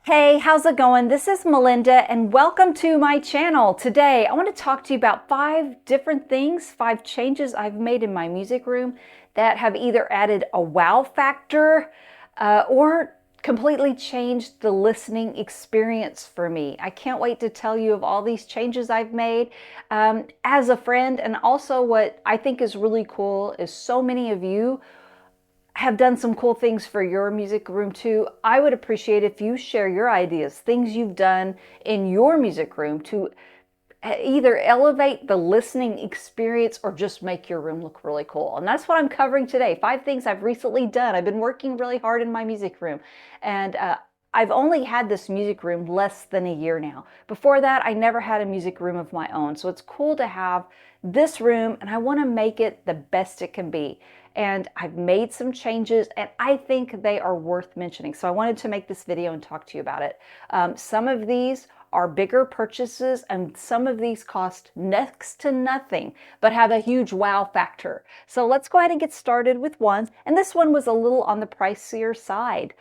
Hey, how's it going? This is Melinda and welcome to my channel. Today, I want to talk to you about 5 changes I've made in my music room that have either added a wow factor or completely changed the listening experience for me. I can't wait to tell you of all these changes I've made as a friend. And also what I think is really cool is so many of you have done some cool things for your music room too. I would appreciate if you share your ideas, things you've done in your music room to either elevate the listening experience or just make your room look really cool. And that's what I'm covering today. 5 things I've recently done. I've been working really hard in my music room, and I've only had this music room less than a year now. Before that, I never had a music room of my own. So it's cool to have this room, and I want to make it the best it can be. And I've made some changes, and I think they are worth mentioning. So I wanted to make this video and talk to you about it. Some of these are bigger purchases, and some of these cost next to nothing, but have a huge wow factor. So let's go ahead and get started with one. And this one was a little on the pricier side.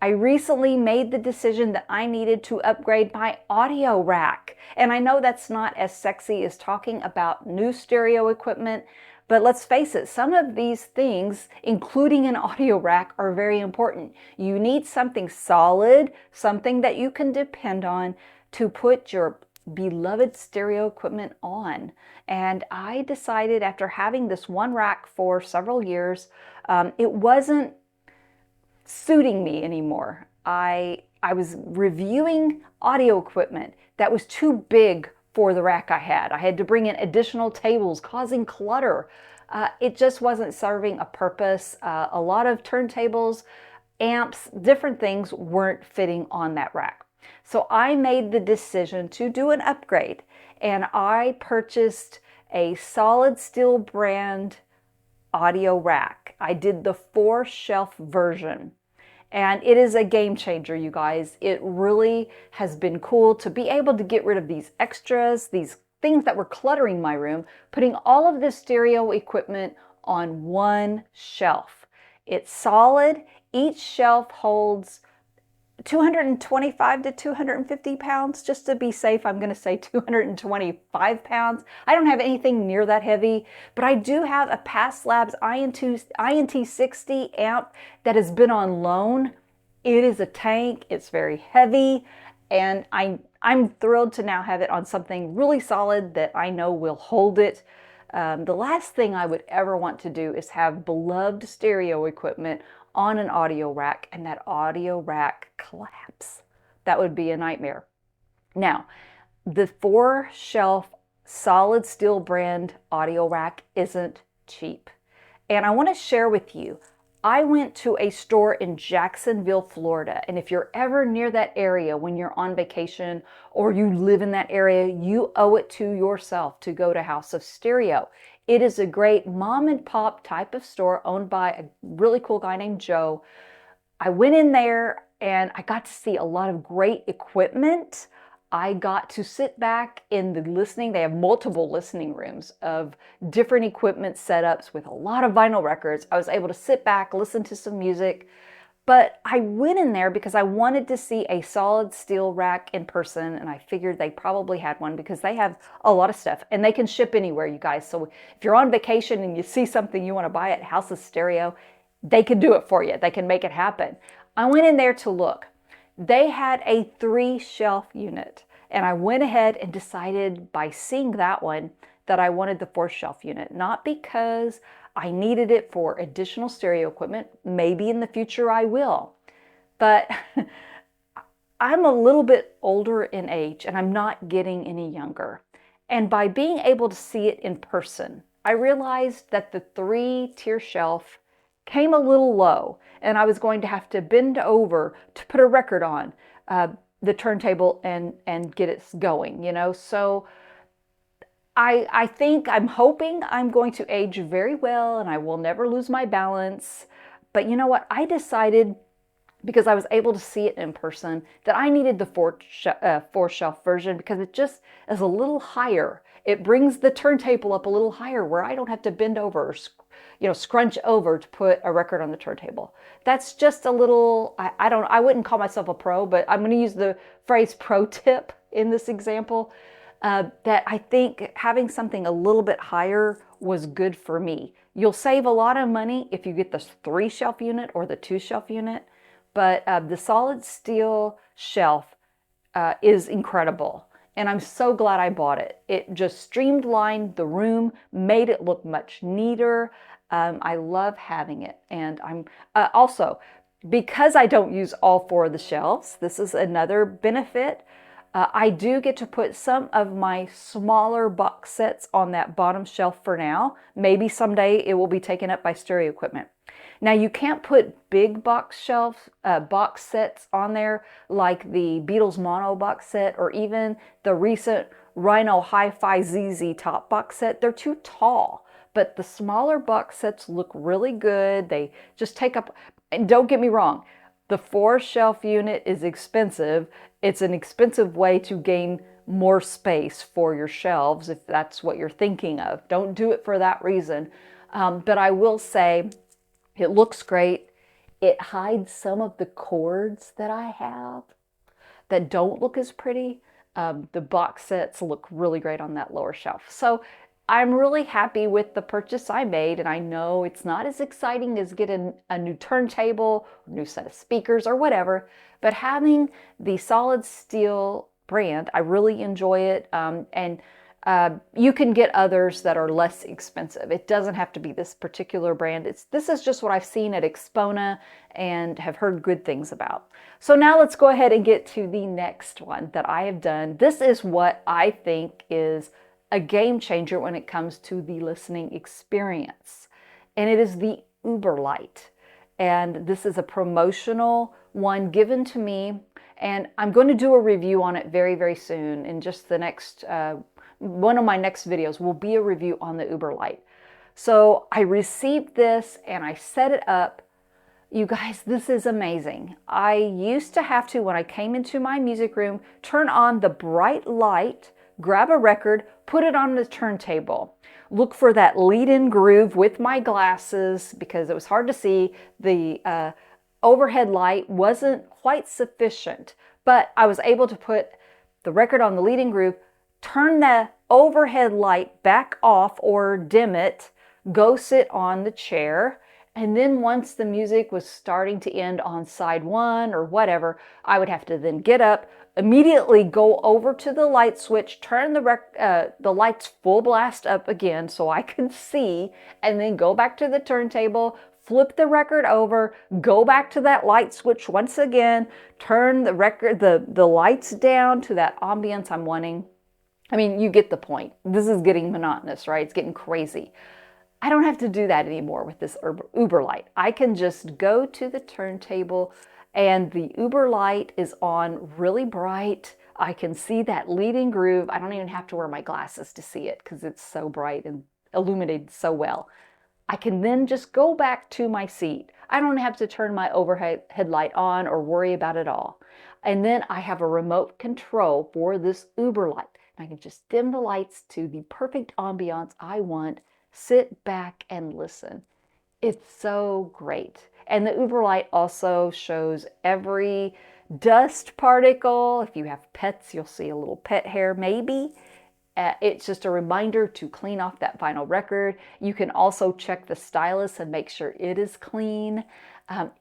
I recently made the decision that I needed to upgrade my audio rack. And I know that's not as sexy as talking about new stereo equipment, but let's face it, some of these things, including an audio rack, are very important. You need something solid, something that you can depend on to put your beloved stereo equipment on. And I decided after having this one rack for several years, it wasn't suiting me anymore. I was reviewing audio equipment that was too big for the rack I had. I had to bring in additional tables, causing clutter. It just wasn't serving a purpose. A lot of turntables, amps, different things weren't fitting on that rack. So I made the decision to do an upgrade, and I purchased a solid steel brand audio rack. I did the 4-shelf version. And it is a game changer, you guys. It really has been cool to be able to get rid of these extras, these things that were cluttering my room, putting all of this stereo equipment on one shelf. It's solid. Each shelf holds 225 to 250 pounds. Just to be safe, I'm going to say 225 pounds. I don't have anything near that heavy, but I do have a Past Labs INT 60 amp that has been on loan. It is a tank. It's very heavy, and I'm thrilled to now have it on something really solid that I know will hold it. The last thing I would ever want to do is have beloved stereo equipment on an audio rack and that audio rack collapse. That would be a nightmare. Now, the 4-shelf solid steel brand audio rack isn't cheap. And I want to share with you, I went to a store in Jacksonville, Florida. And if you're ever near that area when you're on vacation or you live in that area, you owe it to yourself to go to House of Stereo. It is a great mom and pop type of store owned by a really cool guy named Joe. I went in there and I got to see a lot of great equipment. I got to sit back in the listening. They have multiple listening rooms of different equipment setups with a lot of vinyl records. I was able to sit back, listen to some music. But I went in there because I wanted to see a solid steel rack in person, and I figured they probably had one because they have a lot of stuff, and they can ship anywhere, you guys. So if you're on vacation and you see something you want to buy at House of Stereo, they can do it for you. They can make it happen. I went in there to look. They had a 3-shelf unit, and I went ahead and decided by seeing that one that I wanted the 4-shelf unit, not because I needed it for additional stereo equipment. Maybe in the future I will. But I'm a little bit older in age and I'm not getting any younger. And by being able to see it in person, I realized that the 3-tier shelf came a little low and I was going to have to bend over to put a record on the turntable and get it going, you know. So I'm hoping I'm going to age very well and I will never lose my balance. But you know what? I decided, because I was able to see it in person, that I needed the 4-shelf version because it just is a little higher. It brings the turntable up a little higher where I don't have to bend over or scrunch over to put a record on the turntable. That's just a little, I wouldn't call myself a pro, but I'm going to use the phrase pro tip in this example, that I think having something a little bit higher was good for me. You'll save a lot of money if you get the 3 shelf unit or the 2 shelf unit, but the solid steel shelf is incredible. And I'm so glad I bought it. It just streamlined the room, made it look much neater. I love having it. And I'm also, because I don't use all 4 of the shelves, this is another benefit. I do get to put some of my smaller box sets on that bottom shelf for now. Maybe someday it will be taken up by stereo equipment. Now you can't put big box sets on there like the Beatles mono box set or even the recent Rhino Hi-Fi ZZ Top box set. They're too tall, but the smaller box sets look really good. They just take up, and don't get me wrong, the 4 shelf unit is expensive. It's an expensive way to gain more space for your shelves if that's what you're thinking of. Don't do it for that reason. But I will say it looks great. It hides some of the cords that I have that don't look as pretty. The box sets look really great on that lower shelf. So I'm really happy with the purchase I made, and I know it's not as exciting as getting a new turntable, a new set of speakers, or whatever, but having the solid steel brand, I really enjoy it, and you can get others that are less expensive. It doesn't have to be this particular brand. This is just what I've seen at Expona and have heard good things about. So now let's go ahead and get to the next one that I have done. This is what I think is a game changer when it comes to the listening experience. And it is the UberLight. And this is a promotional one given to me. And I'm going to do a review on it very, very soon. In just the next, one of my next videos will be a review on the UberLight. So I received this and I set it up. You guys, this is amazing. I used to have to, when I came into my music room, turn on the bright light, grab a record, put it on the turntable, look for that lead-in groove with my glasses because it was hard to see. The overhead light wasn't quite sufficient, but I was able to put the record on the lead-in groove, turn the overhead light back off or dim it, go sit on the chair, and then once the music was starting to end on side 1 or whatever, I would have to then get up, immediately go over to the light switch, turn the lights full blast up again so I could see, and then go back to the turntable, flip the record over, go back to that light switch once again, turn the lights down to that ambience I'm wanting. I mean, you get the point. This is getting monotonous, right? It's getting crazy. I don't have to do that anymore with this UberLight. I can just go to the turntable and the UberLight is on really bright. I can see that leading groove. I don't even have to wear my glasses to see it because it's so bright and illuminated so well. I can then just go back to my seat. I don't have to turn my overhead light on or worry about it all. And then I have a remote control for this UberLight. I can just dim the lights to the perfect ambiance I want, sit back and listen. It's so great. And the UberLight also shows every dust particle. If you have pets, you'll see a little pet hair maybe. It's just a reminder to clean off that vinyl record. You can also check the stylus and make sure it is clean.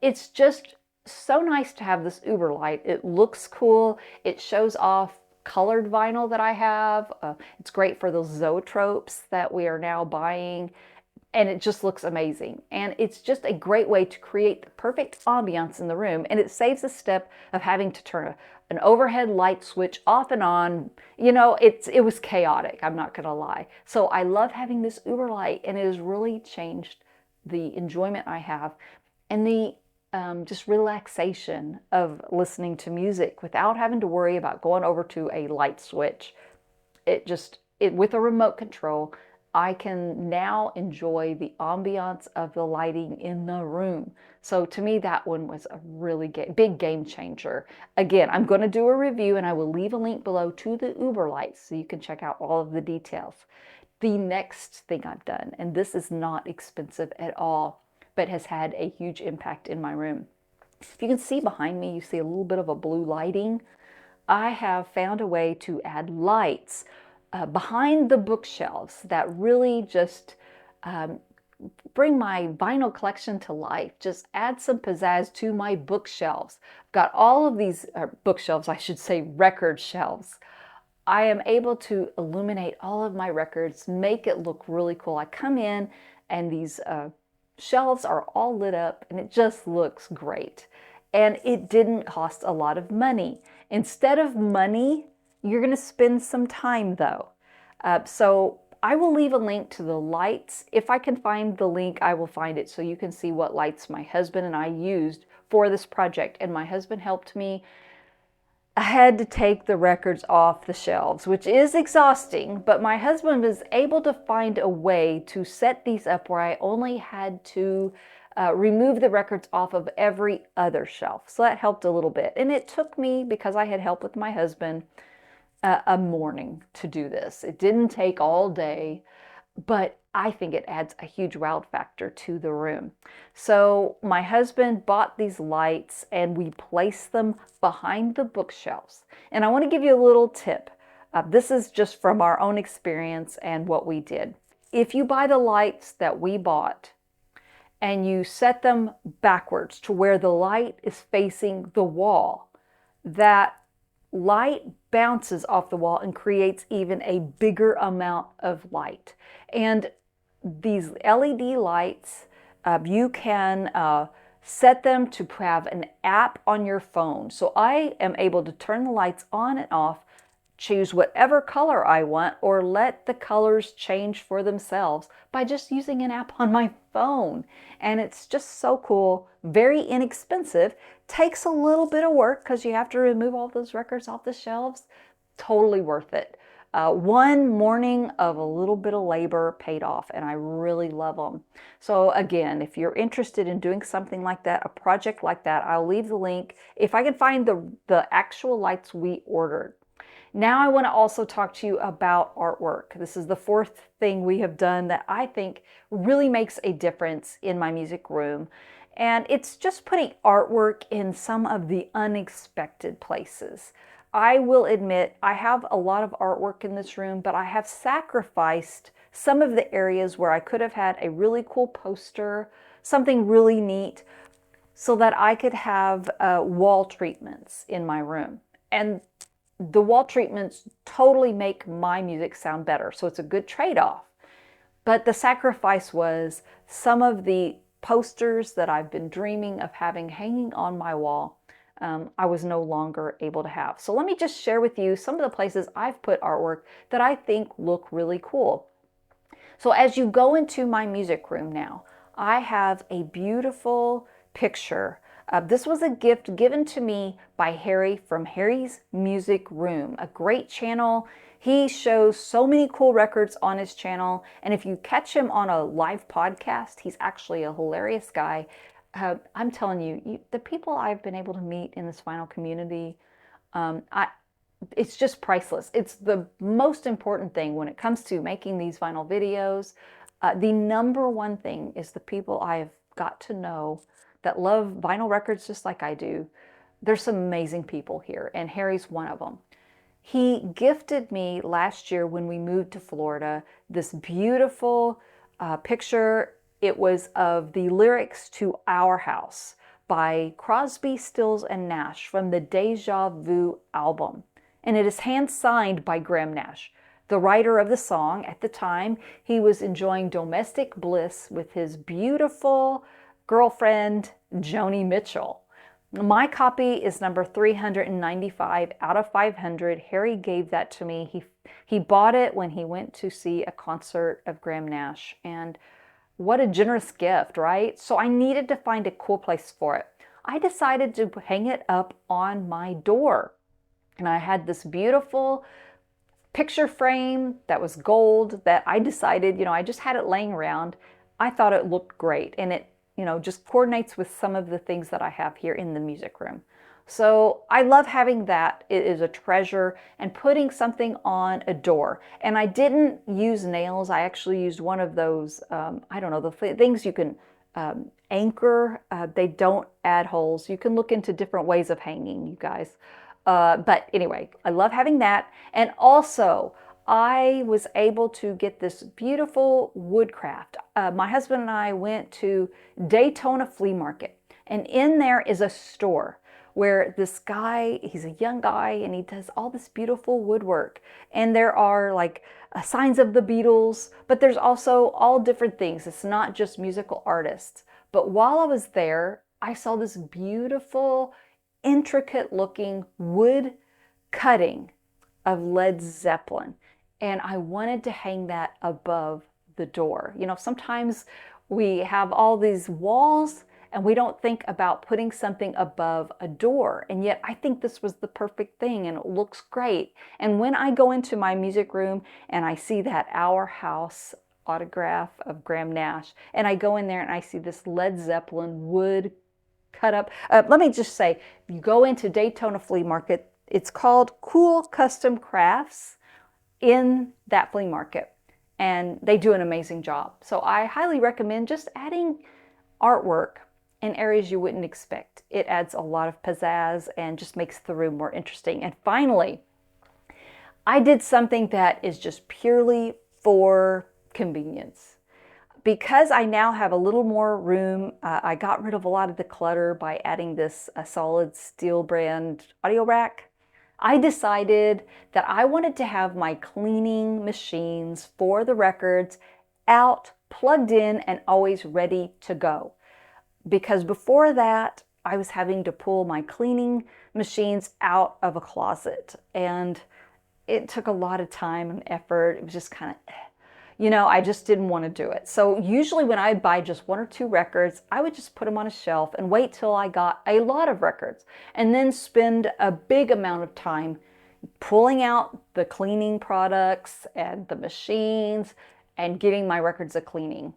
It's just so nice to have this UberLight. It looks cool. It shows off colored vinyl that I have. It's great for those zoetropes that we are now buying. And it just looks amazing. And it's just a great way to create the perfect ambiance in the room. And it saves the step of having to turn an overhead light switch off and on. You know, it was chaotic, I'm not gonna lie. So I love having this UberLight, and it has really changed the enjoyment I have and the just relaxation of listening to music without having to worry about going over to a light switch. With a remote control, I can now enjoy the ambiance of the lighting in the room. So to me, that one was a really big game changer. Again, I'm going to do a review and I will leave a link below to the UberLight so you can check out all of the details. the next thing I've done, and this is not expensive at all, but has had a huge impact in my room. If you can see behind me, you see a little bit of a blue lighting. I have found a way to add lights behind the bookshelves that really just bring my vinyl collection to life, just add some pizzazz to my bookshelves. Got all of these bookshelves, I should say record shelves. I am able to illuminate all of my records, make it look really cool. I come in and these shelves are all lit up and it just looks great. And it didn't cost a lot of money. Instead of money, you're going to spend some time though. So I will leave a link to the lights. If I can find the link, I will find it so you can see what lights my husband and I used for this project. And my husband helped me. I had to take the records off the shelves, which is exhausting, but my husband was able to find a way to set these up where I only had to remove the records off of every other shelf. So that helped a little bit. And it took me, because I had help with my husband, a morning to do this. It didn't take all day, but I think it adds a huge wow factor to the room. So my husband bought these lights and we placed them behind the bookshelves. And I want to give you a little tip. This is just from our own experience and what we did. If you buy the lights that we bought and you set them backwards to where the light is facing the wall, that light bounces off the wall and creates even a bigger amount of light. And these LED lights, you can set them to have an app on your phone. So I am able to turn the lights on and off, choose whatever color I want, or let the colors change for themselves by just using an app on my phone. And it's just so cool, very inexpensive, takes a little bit of work because you have to remove all those records off the shelves. Totally worth it. One morning of a little bit of labor paid off, and I really love them. So again, if you're interested in doing something like that, a project like that, I'll leave the link if I can find the actual lights we ordered. Now I want to also talk to you about artwork. This is the fourth thing we have done that I think really makes a difference in my music room. And it's just putting artwork in some of the unexpected places. I will admit I have a lot of artwork in this room, but I have sacrificed some of the areas where I could have had a really cool poster, something really neat, so that I could have wall treatments in my room. And the wall treatments totally make my music sound better, so it's a good trade-off. But the sacrifice was some of the posters that I've been dreaming of having hanging on my wall, I was no longer able to have. So let me just share with you some of the places I've put artwork that I think look really cool. So as you go into my music room now, I have a beautiful picture. This was a gift given to me by Harry from Harry's Music Room, a great channel. He shows so many cool records on his channel, and if you catch him on a live podcast, he's actually a hilarious guy. I'm telling you, the people I've been able to meet in this vinyl community, it's just priceless. It's the most important thing when it comes to making these vinyl videos. The number one thing is the people I have got to know that love vinyl records just like I do. There's some amazing people here, and Harry's one of them. He gifted me last year when we moved to Florida this beautiful picture. It was of the lyrics to Our House by Crosby, Stills, and Nash from the Deja Vu album. And it is hand-signed by Graham Nash. The writer of the song, at the time, he was enjoying domestic bliss with his beautiful girlfriend, Joni Mitchell. My copy is number 395 out of 500. Harry gave that to me. He bought it when he went to see a concert of Graham Nash. And what a generous gift, right? So I needed to find a cool place for it. I decided to hang it up on my door. And I had this beautiful picture frame that was gold that I decided, I just had it laying around. I thought it looked great. And it, just coordinates with some of the things that I have here in the music room. So I love having that. It is a treasure. And putting something on a door. And I didn't use nails. I actually used one of those, I don't know, the things you can anchor. They don't add holes. You can look into different ways of hanging, you guys. But anyway, I love having that. And also, I was able to get this beautiful woodcraft. My husband and I went to Daytona Flea Market, and in there is a store where this guy, he's a young guy, and he does all this beautiful woodwork. And there are like signs of the Beatles, but there's also all different things. It's not just musical artists. But while I was there, I saw this beautiful, intricate looking wood cutting of Led Zeppelin. And I wanted to hang that above the door. You know, sometimes we have all these walls and we don't think about putting something above a door. And yet I think this was the perfect thing and it looks great. And when I go into my music room and I see that Our House autograph of Graham Nash, and I go in there and I see this Led Zeppelin wood cut up. Let me just say, you go into Daytona Flea Market, it's called Cool Custom Crafts in that flea market, and they do an amazing job. So I highly recommend just adding artwork in areas you wouldn't expect. It adds a lot of pizzazz and just makes the room more interesting. And finally, I did something that is just purely for convenience. Because I now have a little more room, I got rid of a lot of the clutter by adding this solid steel brand audio rack. I decided that I wanted to have my cleaning machines for the records out, plugged in, and always ready to go. Because before that, I was having to pull my cleaning machines out of a closet. And it took a lot of time and effort. It was just kind of, you know, I just didn't want to do it. So usually when I buy just 1 or 2 records, I would just put them on a shelf and wait till I got a lot of records and then spend a big amount of time pulling out the cleaning products and the machines and giving my records a cleaning.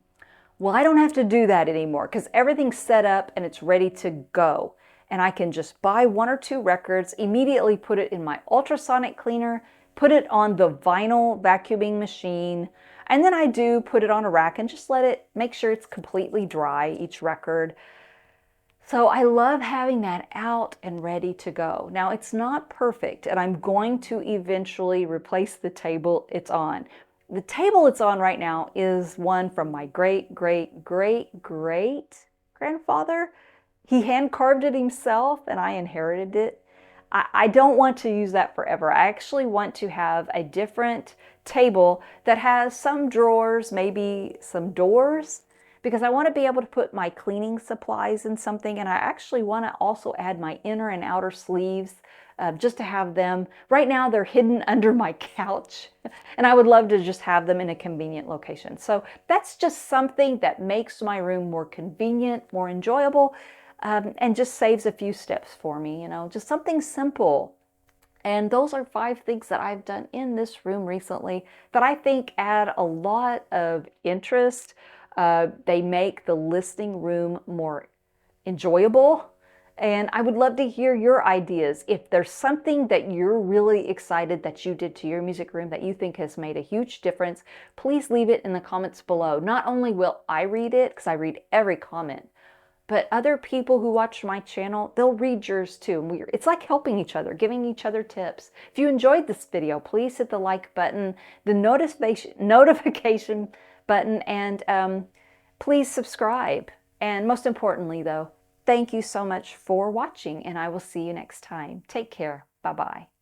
Well, I don't have to do that anymore because everything's set up and it's ready to go. And I can just buy 1 or 2 records, immediately put it in my ultrasonic cleaner, put it on the vinyl vacuuming machine, and then I do put it on a rack and just let it, make sure it's completely dry, each record. So I love having that out and ready to go. Now it's not perfect, and I'm going to eventually replace the table it's on. The table it's on right now is one from my great grandfather. He hand carved it himself and I inherited it. I don't want to use that forever. I actually want to have a different table that has some drawers, maybe some doors, because I want to be able to put my cleaning supplies in something, and I actually want to also add my inner and outer sleeves just to have them. Right now they're hidden under my couch, and I would love to just have them in a convenient location. So that's just something that makes my room more convenient, more enjoyable, and just saves a few steps for me, you know, just something simple. And those are 5 things that I've done in this room recently that I think add a lot of interest. They make the listening room more enjoyable. And I would love to hear your ideas. If there's something that you're really excited that you did to your music room that you think has made a huge difference, please leave it in the comments below. Not only will I read it, because I read every comment, but other people who watch my channel, they'll read yours too. It's like helping each other, giving each other tips. If you enjoyed this video, please hit the like button, the notification button, and please subscribe. And most importantly though, thank you so much for watching, and I will see you next time. Take care. Bye-bye.